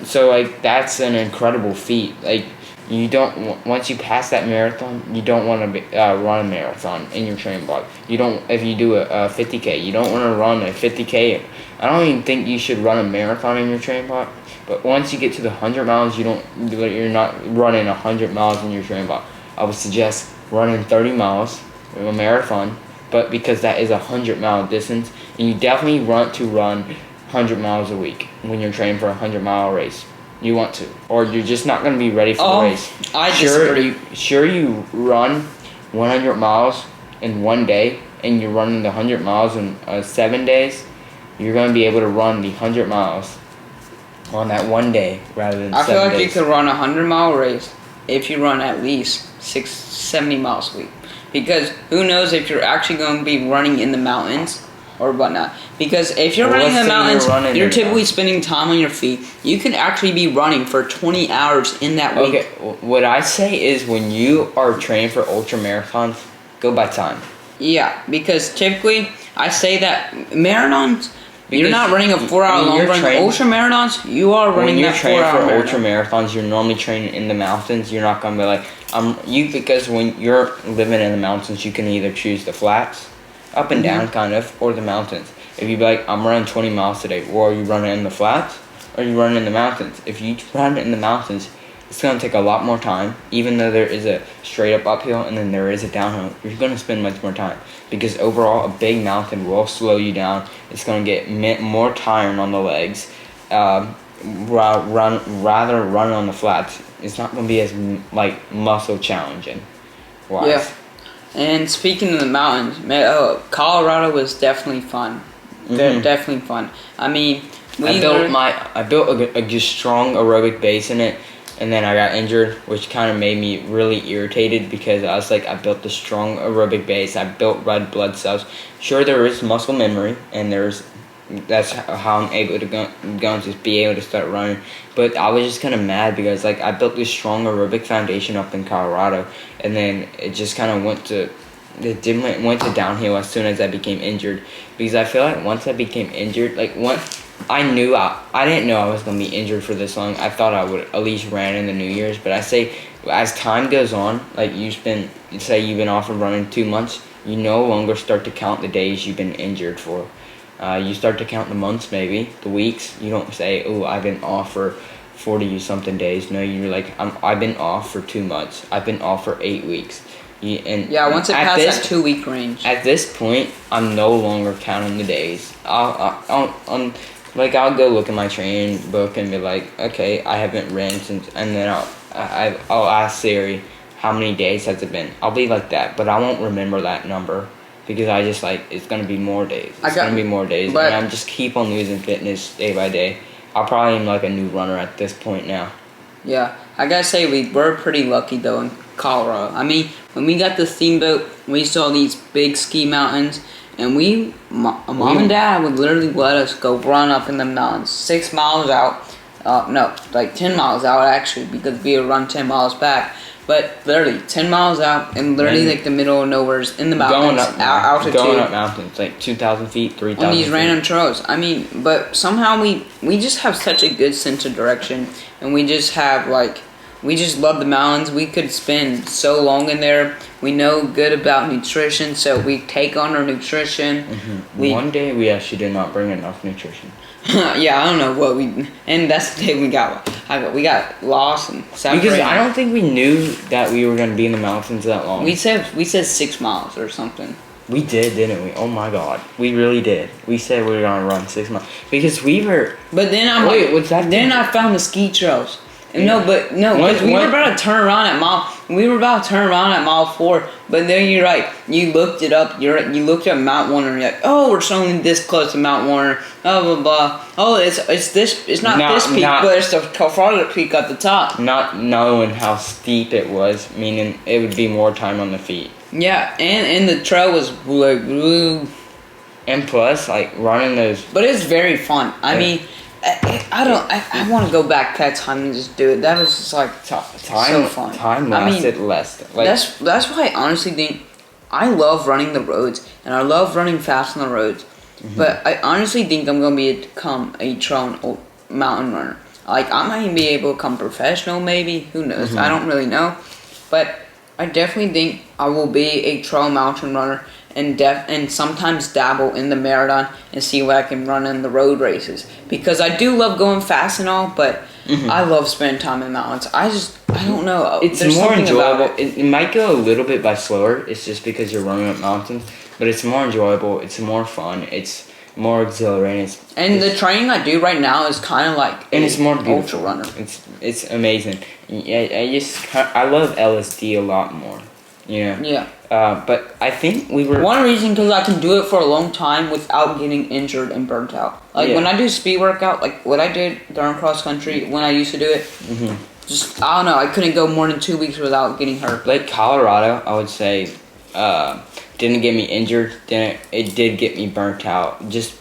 So like that's an incredible feat. Like you don't once you pass that marathon, you don't want to run a marathon in your training block. You don't if you do a 50K, you don't want to run a 50K. I don't even think you should run a marathon in your training block. But once you get to the 100 miles, you're not running 100 miles in your training block. I would suggest running 30 miles, a marathon, but because that is a 100-mile distance, and you definitely want to run 100 miles a week when you're training for a 100-mile race. You want to, or you're just not going to be ready for the race.
I disagree.
Sure, you run 100 miles in one day, and you're running the 100 miles in 7 days. You're going to be able to run the 100 miles on that one day rather than 7 days.
I feel like you could run a 100-mile race if you run at least 70 miles a week. Because who knows if you're actually going to be running in the mountains or whatnot. Because if you're running in the mountains, you're typically spending time on your feet. You can actually be running for 20 hours in that week.
Okay, what I say is when you are training for ultra marathons, go by time.
Yeah, because typically I say that marathons, you're not running a 4-hour long run. Ultra marathons, you are running that 4-hour
marathon. When you're training for ultra marathons, you're normally training in the mountains. You're not going to be like, because when you're living in the mountains, you can either choose the flats, up and down kind of, or the mountains. If you be like, I'm running 20 miles today, or are you running in the flats, or are you running in the mountains? If you run in the mountains, it's going to take a lot more time, even though there is a straight up uphill and then there is a downhill. You're going to spend much more time because overall a big mountain will slow you down. It's going to get more tiring on the legs. Rather run on the flats. It's not going to be as muscle challenging. Wise.
Yeah. And speaking of the mountains, Colorado was definitely fun. Definitely fun. I mean,
I built a strong aerobic base in it. And then I got injured, which kind of made me really irritated because I was like, I built a strong aerobic base. I built red blood cells. Sure, there is muscle memory, and that's how I'm able to go and just be able to start running. But I was just kind of mad because I built this strong aerobic foundation up in Colorado, and then it just kind of went to downhill as soon as I became injured. Because I feel like once I became injured, I didn't know I was going to be injured for this long. I thought I would at least ran in the New Year's. But I say, as time goes on, you've been off of running 2 months, you no longer start to count the days you've been injured for. You start to count the months, maybe, the weeks. You don't say, oh, I've been off for 40-something days. No, you're like, I've been off for 2 months. I've been off for 8 weeks.
Once it passes that 2-week range.
At this point, I'm no longer counting the days. I'll go look at my training book and be like, okay, I haven't ran since, and then I'll ask Siri, how many days has it been? I'll be like that, but I won't remember that number because I just it's gonna be more days. It's gonna be more days, and I'm just keep on losing fitness day by day. I'll probably am like a new runner at this point now.
Yeah, I gotta say we're pretty lucky though in Colorado. I mean, when we got the steamboat, we saw these big ski mountains. And mom and dad would literally let us go run up in the mountains, 6 miles out. 10 miles out actually, because we would run 10 miles back. But literally 10 miles out, and literally the middle of nowhere's in the mountains, altitude.
Going up mountains, 2,000 feet, 3,000
on these
feet.
random trails. I mean, but somehow we just have such a good sense of direction, and we just have we just love the mountains. We could spend so long in there. We know good about nutrition, so we take on our nutrition.
One day we actually did not bring enough nutrition.
Yeah, I don't know what and that's the day we got lost and separated.
Because I don't think we knew that we were going to be in the mountains that long.
We said 6 miles or something.
We did, didn't we? Oh my God, we really did. We said we were going to run 6 miles because we were.
But then
what's that?
Then I found the ski trails. Because we were about to turn around at mile 4, but then you're right. You looked it up. You looked at Mount Warner. And you're like, oh, we're only this close to Mount Warner. Blah blah blah. Oh, it's this. It's not this peak, but it's the farther peak at the top.
Not knowing how steep it was, meaning it would be more time on the feet.
Yeah, and the trail was
and plus running those.
But it's very fun. I mean. I want to go back that time and just do it. That was just so fun.
Time lasted less.
That's why I honestly think I love running the roads, and I love running fast on the roads. But I honestly think I'm going to become a trail mountain runner. Like, I might even be able to become professional, maybe. Who knows? I don't really know. But I definitely think I will be a trail mountain runner and sometimes dabble in the marathon and see what I can run in the road races. Because I do love going fast and all, but I love spending time in the mountains. I don't know.
It's
There's
more
something
enjoyable.
about
It might go a little bit by slower. It's just because you're running up mountains. But it's more enjoyable. It's more fun. It's more exhilarating.
The training I do right now is kind of like
it's more beautiful.
ultra runner.
It's amazing. I love LSD a lot more.
Yeah.
But I think we were
one reason because I can do it for a long time without getting injured and burnt out. Like when I do speed workout, like what I did during cross country when I used to do it. Just I don't know. I couldn't go more than 2 weeks without getting hurt.
Like Colorado, I would say. Didn't get me injured, then it did get me burnt out. Just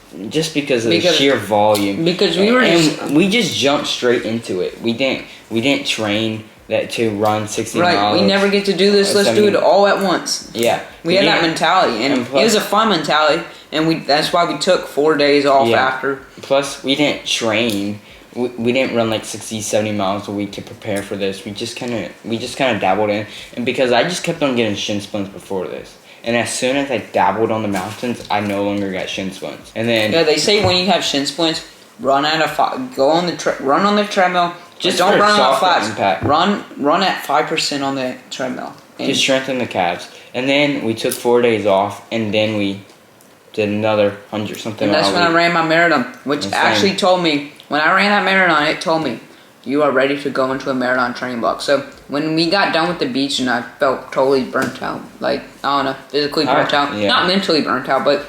because of the sheer volume.
Because
we just jumped straight into it. We didn't train that to run 60 miles.
Right, we never get to do this. Let's do it all at once.
Yeah,
we had that mentality, and it was a fun mentality, and that's why we took 4 days off after.
Plus, we didn't train. We didn't run like 60, 70 miles a week to prepare for this. We just kind of dabbled in, and because I just kept on getting shin splints before this. And as soon as I dabbled on the mountains, I no longer got shin splints. And then
they say when you have shin splints, run on the treadmill. Just don't run on flats. Impact. Run at 5% on the treadmill.
To strengthen the calves. And then we took 4 days off, and then we did another 100 something.
And that's when I ran my marathon, which actually told me when I ran that marathon, it told me you are ready to go into a marathon training block. So when we got done with the beach and I felt totally burnt out, like, I don't know, physically burnt out, not mentally burnt out, but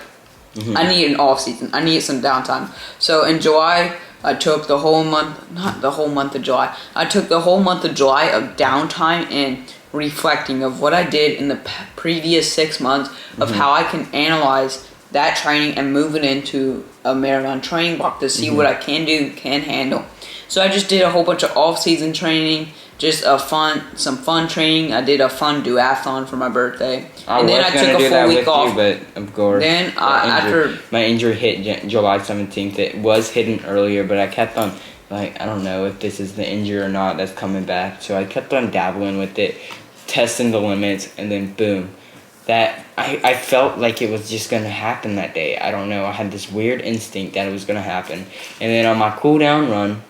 I needed an off season. I needed some downtime. So in July, I took the whole month, not the whole month of July, I took the whole month of July of downtime and reflecting of what I did in the previous 6 months of how I can analyze that training and move it into a marathon training block to see what I can do, can handle. So I just did a whole bunch of off-season training, just some fun training. I did a fun duathlon for my birthday, and then I took a full week off.
But of course,
then after
my injury hit July 17th, it was hidden earlier, but I kept on I don't know if this is the injury or not that's coming back. So I kept on dabbling with it, testing the limits, and then boom. That I felt like it was just going to happen that day. I don't know. I had this weird instinct that it was going to happen. And then on my cool down run,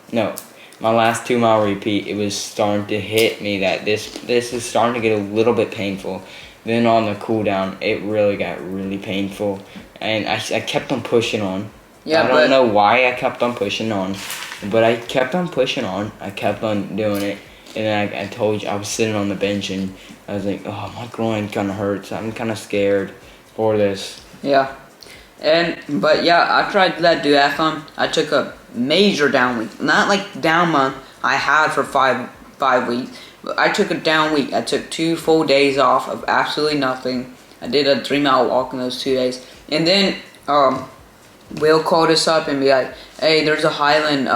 my last 2 mile repeat, it was starting to hit me that this is starting to get a little bit painful. Then on the cool down, it really got really painful. And I kept on pushing on. I don't know why I kept on pushing on. But I kept on pushing on. I kept on doing it. And then I told you, I was sitting on the bench and I was like, oh, my groin kind of hurts. I'm kind of scared for this.
Yeah. But after I did that duathlon, I took a major down week. Not like down month I had for five weeks. But I took a down week. I took 2 full days off of absolutely nothing. I did a 3 mile walk in those 2 days. And then Will called us up and be like, hey, there's a Highland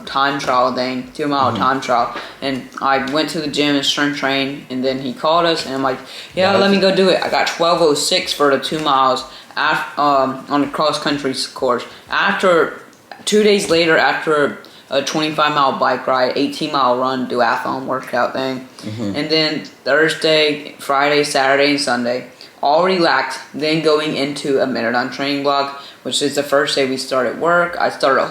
time trial thing, 2 mile time trial. And I went to the gym and strength trained, and then he called us, and I'm like, let me go do it. I got 12:06 for the 2 miles on the cross country course. After 2 days later, after a 25 mile bike ride, 18 mile run, duathlon workout thing. And then Thursday, Friday, Saturday, and Sunday, all relaxed, then going into a marathon training block, which is the first day we started work. I started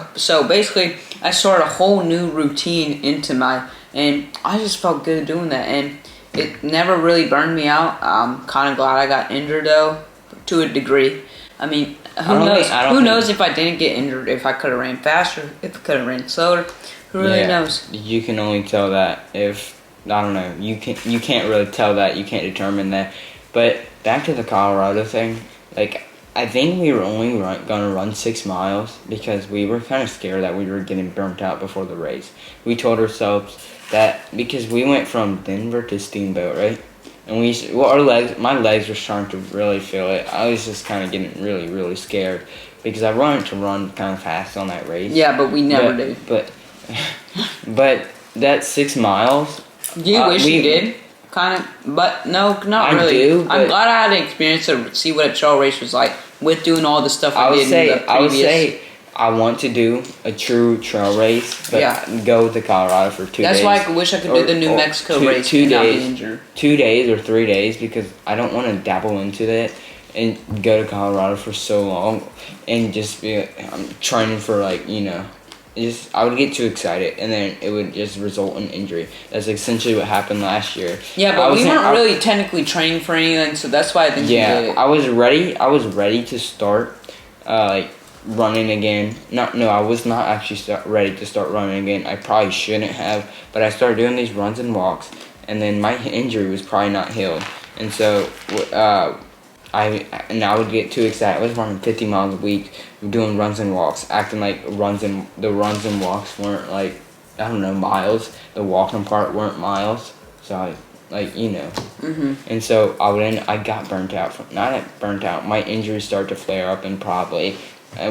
a whole new routine and I just felt good doing that, and it never really burned me out. I'm kind of glad I got injured though, to a degree. I mean, who knows if I didn't get injured, if I could have ran faster, if I could have ran slower, who really knows?
You can only tell that if, I don't know, you can't really tell that, you can't determine that. But back to the Colorado thing, I think we were only going to run 6 miles because we were kind of scared that we were getting burnt out before the race. We told ourselves that because we went from Denver to Steamboat, right? And my legs were starting to really feel it. I was just kind of getting really, really scared because I wanted to run kind of fast on that race.
Yeah, but we never did.
But that 6 miles.
Do you wish you did? kind of, but no, not
I
really.
do,
I'm
but-
glad I had the experience to see what a trail race was like with doing all the stuff I did in the previous.
I would say I want to do a true trail race, but go to Colorado for 2 days.
That's why I wish I could do the New Mexico race and not be injured.
2 days or 3 days, because I don't want to dabble into that and go to Colorado for so long and just be I'm training for I would get too excited and then it would just result in injury. That's essentially what happened last year.
Yeah, but we weren't really technically training for anything, so that's why I think you did it.
I was ready to start running again. I was not actually ready to start running again. I probably shouldn't have, but I started doing these runs and walks, and then my injury was probably not healed, and so I would get too excited. I was running 50 miles a week, doing runs and walks, acting like the runs and walks weren't miles. The walking part weren't miles. So and so I got burnt out. My injuries started to flare up, and probably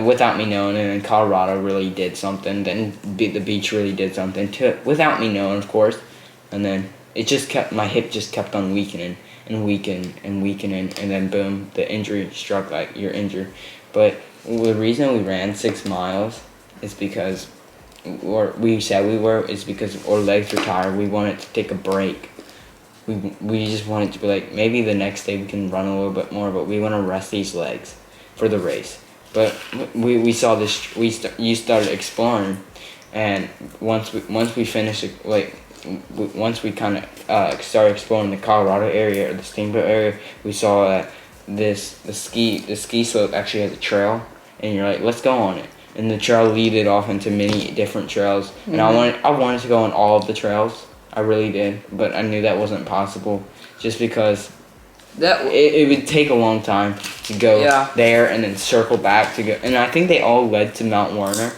without me knowing, and then Colorado really did something. Then the beach really did something to it, without me knowing, of course. And then my hip just kept on weakening and weakening, and then boom, the injury struck. Like, you're injured. But the reason we ran 6 miles is because, or we said we were, is because our legs were tired. We wanted to take a break. We just wanted to be like, maybe the next day we can run a little bit more, but we want to rest these legs for the race. But we saw this. You started exploring, and once we finished, once we kind of started exploring the Colorado area or the Steamboat area, we saw that the ski slope actually has a trail, and you're like, let's go on it. And the trail leaded off into many different trails, and I wanted to go on all of the trails. I really did, but I knew that wasn't possible, just because it would take a long time to go there and then circle back to go. And I think they all led to Mount Werner,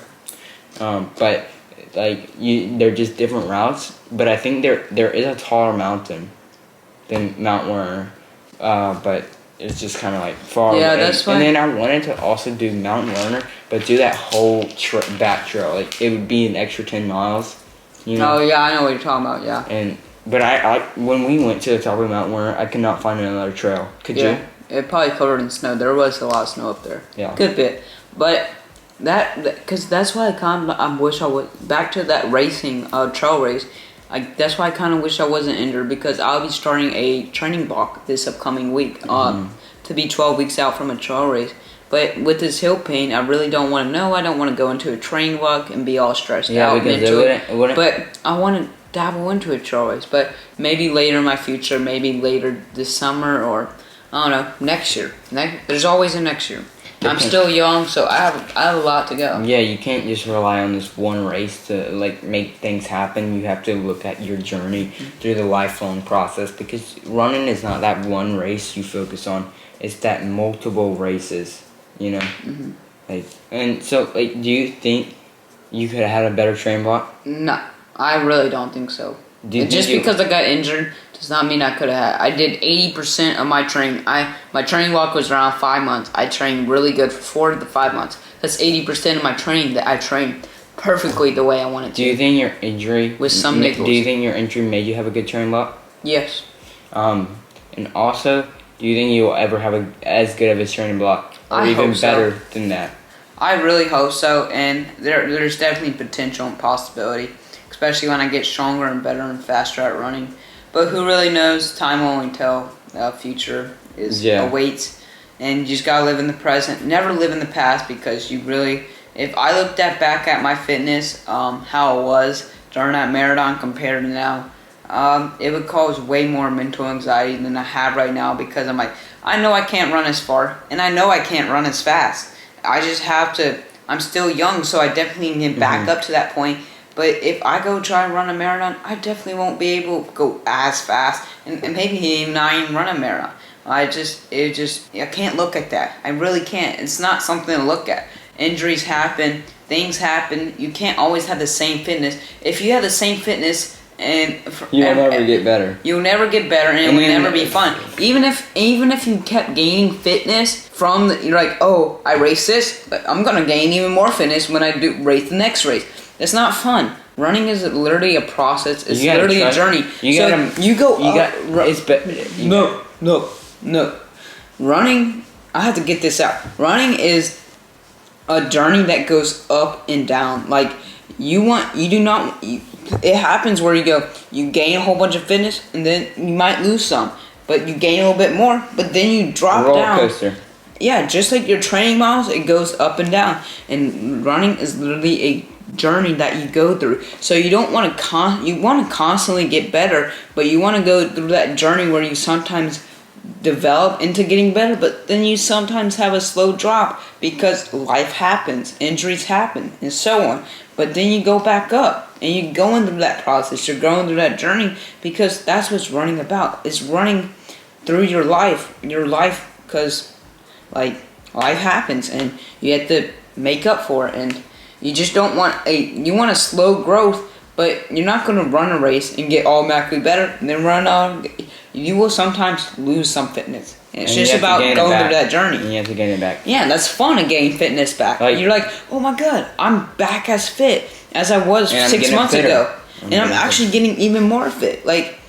but they're just different routes. But I think there is a taller mountain than Mount Werner, but it's just kind of far away.
That's why.
And then I wanted to also do Mount Werner, but do that whole back trail. It would be an extra 10 miles. You know?
Oh yeah, I know what you're talking about. Yeah.
But I when we went to the top of Mount Werner, I could not find another trail. Could you?
It probably covered in snow. There was a lot of snow up there.
Yeah.
Good bit. But because that's why I wish I was back to that racing trail race. That's why I kind of wish I wasn't injured, because I'll be starting a training block this upcoming week to be 12 weeks out from a trail race. But with this heel pain, I really don't want to know. I don't want to go into a training block and be all stressed out.
Because it wouldn't.
But I want to dabble into a trail race. But maybe later in my future, maybe later this summer, or I don't know, next year. There's always a next year. I'm still young, so I have a lot to go.
Yeah, you can't just rely on this one race to make things happen. You have to look at your journey through the lifelong process, because running is not that one race you focus on. It's that multiple races, you know. And so do you think you could have had a better train block?
No, I really don't think so. Just because I got injured does not mean I could have had. I did 80% of my training. My training block was around 5 months. I trained really good for 4 to 5 months. That's 80% of my training that I trained perfectly the way I wanted to.
Do you think your injury
with some niggles?
Do you think your injury made you have a good training block?
Yes.
And also, do you think you will ever have as good of a training block, or even better than that? I
really hope so, and there's definitely potential and possibility, especially when I get stronger and better and faster at running. But who really knows? Time will only tell. The future awaits, and you just gotta live in the present. Never live in the past, because if I looked back at my fitness, how it was during that marathon compared to now, it would cause way more mental anxiety than I have right now, because I'm like, I know I can't run as far, and I know I can't run as fast. I just have to. I'm still young, so I definitely need to back up to that point. But if I go try and run a marathon, I definitely won't be able to go as fast, and maybe even not even run a marathon. I can't look at that. I really can't. It's not something to look at. Injuries happen, things happen. You can't always have the same fitness. If you have the same fitness,
you'll never get better.
You'll never get better, and it will never be fun. Even if you kept gaining fitness from you're like, I race this, but I'm gonna gain even more fitness when I do race the next race. It's not fun. Running is literally a process. It's
You gotta
literally a
trust-
journey.
you
so
gotta-
you go
You
up.
got. It's be-
No. Running, I have to get this out. Running is a journey that goes up and down. Like, it happens where you gain a whole bunch of fitness, and then you might lose some. But you gain a little bit more, but then you drop
roller
down.
coaster.
Yeah, just like your training miles, it goes up and down. And running is literally a journey that you go through. So you don't want to you want to constantly get better, but you want to go through that journey where you sometimes develop into getting better, but then you sometimes have a slow drop because life happens, injuries happen, and so on. But then you go back up, and you're going through that process. You're going through that journey because that's what's running about. It's running through your life, because like life happens, and you have to make up for it. And you just don't want you want a slow growth, but you're not going to run a race and get automatically better and then run on. You will sometimes lose some fitness. And it's just about going through that journey.
And you have to gain it back.
Yeah, that's fun to gain fitness back.
Like,
you're like, oh my god, I'm back as fit as I was 6 months ago. And I'm actually getting even more fit. Like,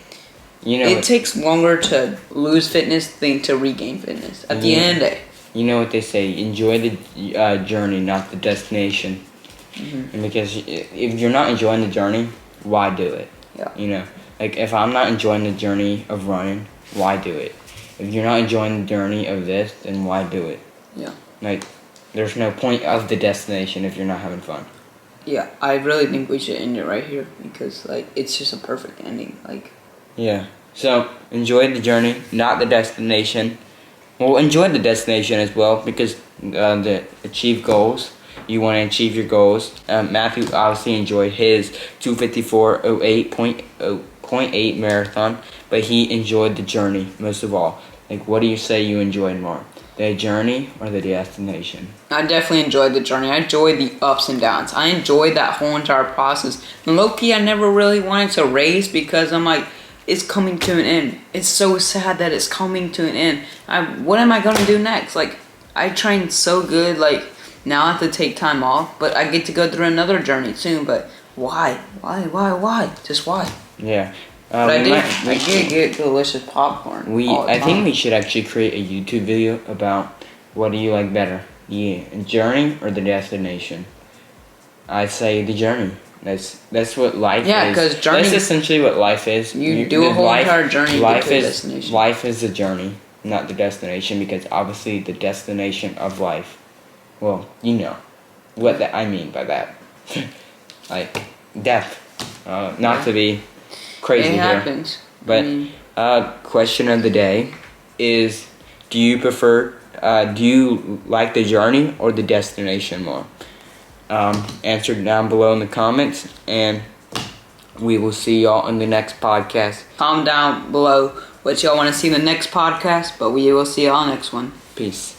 it takes longer to lose fitness than to regain fitness at the end of the day.
You know what they say, enjoy the journey, not the destination.
Mm-hmm.
And because if you're not enjoying the journey, why do it?
Yeah.
Like if I'm not enjoying the journey of running, why do it? If you're not enjoying the journey of this, then why do it?
Yeah.
Like, there's no point of the destination if you're not having fun.
Yeah, I really think we should end it right here because, like, it's just a perfect ending. Like.
Yeah. So, enjoy the journey, not the destination. Well, enjoy the destination as well because the achieve goals. You want to achieve your goals. Matthew obviously enjoyed his 2:54:08.8 marathon, but he enjoyed the journey most of all. Like, what do you say you enjoyed more? The journey or the destination?
I definitely enjoyed the journey. I enjoyed the ups and downs. I enjoyed that whole entire process. And low-key, I never really wanted to race because I'm like, it's coming to an end. It's so sad that it's coming to an end. What am I going to do next? Like, I trained so good. Like, now I have to take time off. But I get to go through another journey soon. But why? Why? Just why?
Yeah.
But I did get delicious popcorn.
I think we should actually create a YouTube video about what do you like better, the journey or the destination. I'd say the journey. That's what life is.
Yeah, because journey.
That's essentially what life is.
You do a whole entire journey to get to the destination.
Life is the journey, not the destination, because obviously the destination of life. Well, you know what I mean by that. Like death. Not to be crazy
it
here.
Happens.
But question of the day is: do you like the journey or the destination more? Answer down below in the comments, and we will see y'all in the next podcast.
Comment down below what y'all want to see in the next podcast, but we will see y'all next one.
Peace.